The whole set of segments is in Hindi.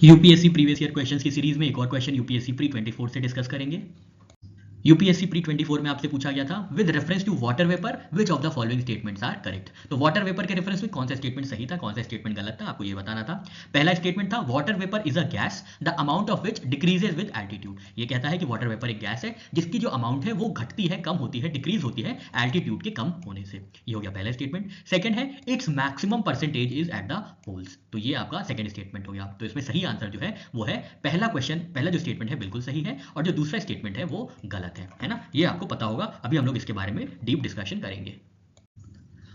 यूपीएससी प्रीवियस ईयर क्वेश्चंस की सीरीज में एक और क्वेश्चन यूपीएससी प्री 24 से डिस्कस करेंगे। यूपीएससी प्री 24 में आपसे पूछा गया था with reference to water vapour which of the following statements are correct. तो वाटर वेपर के रेफरेंस में कौन सा स्टेटमेंट सही था, कौन सा स्टेटमेंट गलत था, आपको ये बताना था। पहला स्टेटमेंट था water vapour is a gas the amount of which decreases with altitude. ये कहता है कि वाटर वेपर एक गैस है जिसकी जो अमाउंट है वो घटती है, कम होती है, डिक्रीज होती है एल्टीट्यूड के कम होने से। ये हो गया पहला स्टेटमेंट। सेकंड है its maximum percentage is at the poles. तो ये आपका सेकंड स्टेटमेंट हो गया। तो इसमें सही आंसर जो है वो है पहला क्वेश्चन, पहला जो स्टेटमेंट है बिल्कुल सही है और जो दूसरा स्टेटमेंट है वो गलत है ना। ये आपको पता होगा। अभी हम लोग इसके बारे में डीप डिस्कशन करेंगे।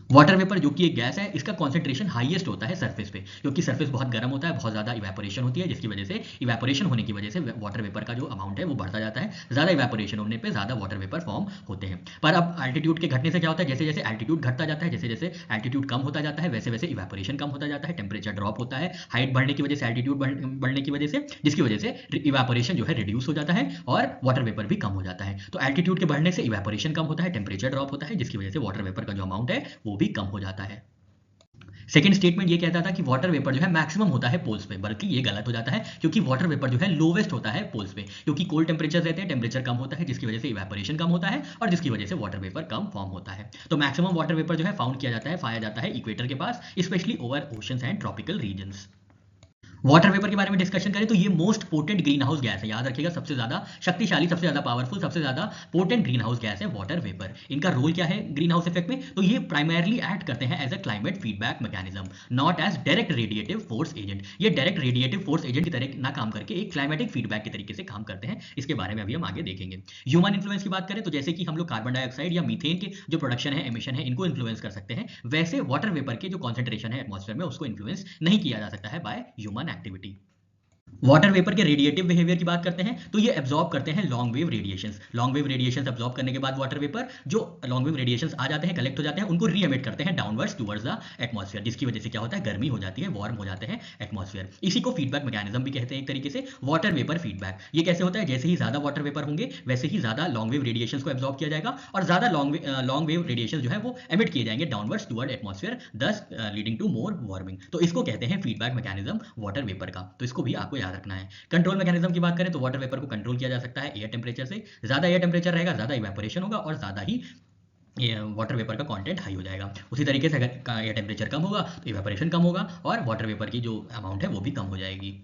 वाटर वेपर जो कि एक गैस है, इसका कॉन्सेंट्रेशन हाईएस्ट होता है सरफेस पे, क्योंकि सरफेस बहुत गर्म होता है, बहुत ज़्यादा इवेपोरेशन होती है, जिसकी वजह से इवेपोरेशन होने की वजह से वाटर वेपर का जो अमाउंट है वो बढ़ता जाता है। ज़्यादा इवेपोरेशन होने पे ज़्यादा वाटर वेपर फॉर्म होते हैं। पर अब एल्टीट्यूड के घटने से क्या होता है, जैसे जैसे एल्टीट्यूड घटता जाता है, जैसे जैसे एल्टीट्यूड कम होता जाता है, वैसे वैसे इवेपोरेशन कम होता जाता है, टेम्परेचर ड्रॉप होता है, हाइट बढ़ने की वजह से, एल्टीट्यूड बढ़ने की वजह से, जिसकी वजह से इवेपोरेशन जो है रिड्यूस हो जाता है और वाटर वेपर भी कम हो जाता है। तो एल्टीट्यूड के बढ़ने से इवेपोरेशन कम होता है, टेम्परेचर ड्रॉप होता है, जिसकी वजह से वाटर वेपर का जो अमाउंट है वो भी कम हो जाता है। सेकंड स्टेटमेंट ये कहता था कि वाटर वेपर जो है मैक्सिमम होता है पोल्स पे, बल्कि ये गलत हो जाता है, क्योंकि वाटर वेपर जो है लोवेस्ट होता है पोल्स पे, क्योंकि कोल्ड टेम्परेचर रहते हैं, टेम्परेचर कम होता है, जिसकी वजह से इवेपोरेशन कम होता है और जिसकी वजह से वाटर वेपर कम फॉर्म होता है। तो मैक्सिमम वाटर वेपर जो है फाउंड किया जाता है, पाया जाता है इक्वेटर के पास, specially over oceans and tropical regions. Water vapour के बारे में डिस्कशन करें तो ये most potent green house gas है। याद रखिएगा, सबसे ज्यादा शक्तिशाली, सबसे ज्यादा पावरफुल, सबसे ज्यादा पोटेंट ग्रीन हाउस गैस है वाटर वेपर। इनका रोल क्या है ग्रीन हाउस इफेक्ट में, तो ये प्राइमरली एक्ट करते हैं as a climate feedback mechanism, not as direct radiative force agent. ये डायरेक्ट रेडिएटिव फोर्स एजेंट की तरह ना काम करके एक क्लाइमेटिक फीडबैक के तरीके से काम करते हैं। इसके बारे में अभी हम आगे देखेंगे। ह्यूमन इन्फ्लुएंस की बात करें तो जैसे कि हम लोग कार्बन डाइऑक्साइड या मीथेन के जो प्रोडक्शन है, एमिशन है, इनको इन्फ्लुएंस कर सकते हैं, वैसे वाटर वेपर के जो कॉन्सेंट्रेशन है एटमॉस्फेयर में उसको इन्फ्लुएंस नहीं किया जा सकता है by human activity. Water vapour के रेडिएटिव बिहेवियर की बात करते हैं तो ये एब्जॉर्ब करते हैं long wave radiations. Long wave radiations absorb करने के बाद वाटर वेपर जो लॉन्ग वेव रेडिएशंस आ जाते हैं, कलेक्ट हो जाते हैं, उनको री एमिट करते हैं डाउनवर्ड्स टुवर्ड्स द एटमॉस्फेयर, जिसकी वजह से क्या होता है, गर्मी हो जाती है, वार्म हो जाते हैं एटमॉस्फेयर। इसी को फीडबैक मैकेनिज्म भी कहते हैं एक तरीके से, वाटर वेपर फीडबैक। ये कैसे होता है, जैसे ही ज्यादा वाटर वेपर होंगे वैसे ही ज्यादा लॉन्ग वेव रेडिएशंस को एब्जॉर्ब किया जाएगा और ज्यादा लॉन्ग वेव रेडिएशंस जो है वो एमिट किए जाएंगे डाउनवर्ड्स टुवर्ड एटमॉस्फेयर, दस लीडिंग टू मोर वार्मिंग। तो इसको कहते हैं फीडबैक मैकेनिज्म वाटर वेपर का। तो इसको भी आपको याद रखना है। कंट्रोल मैकेनिज्म की बात करें तो वाटर वेपर को कंट्रोल किया जा सकता है एयर टेम्परेचर से। ज्यादा एयर टेम्परेचर रहेगा, ज्यादा इवेपोरेशन होगा और ज्यादा ही वाटर वेपर का कंटेंट हाई हो जाएगा। उसी तरीके से अगर एयर टेम्परेचर कम होगा तो इवेपोरेशन कम होगा और वाटर वेपर की जो अमाउंट है वो भी कम हो जाएगी।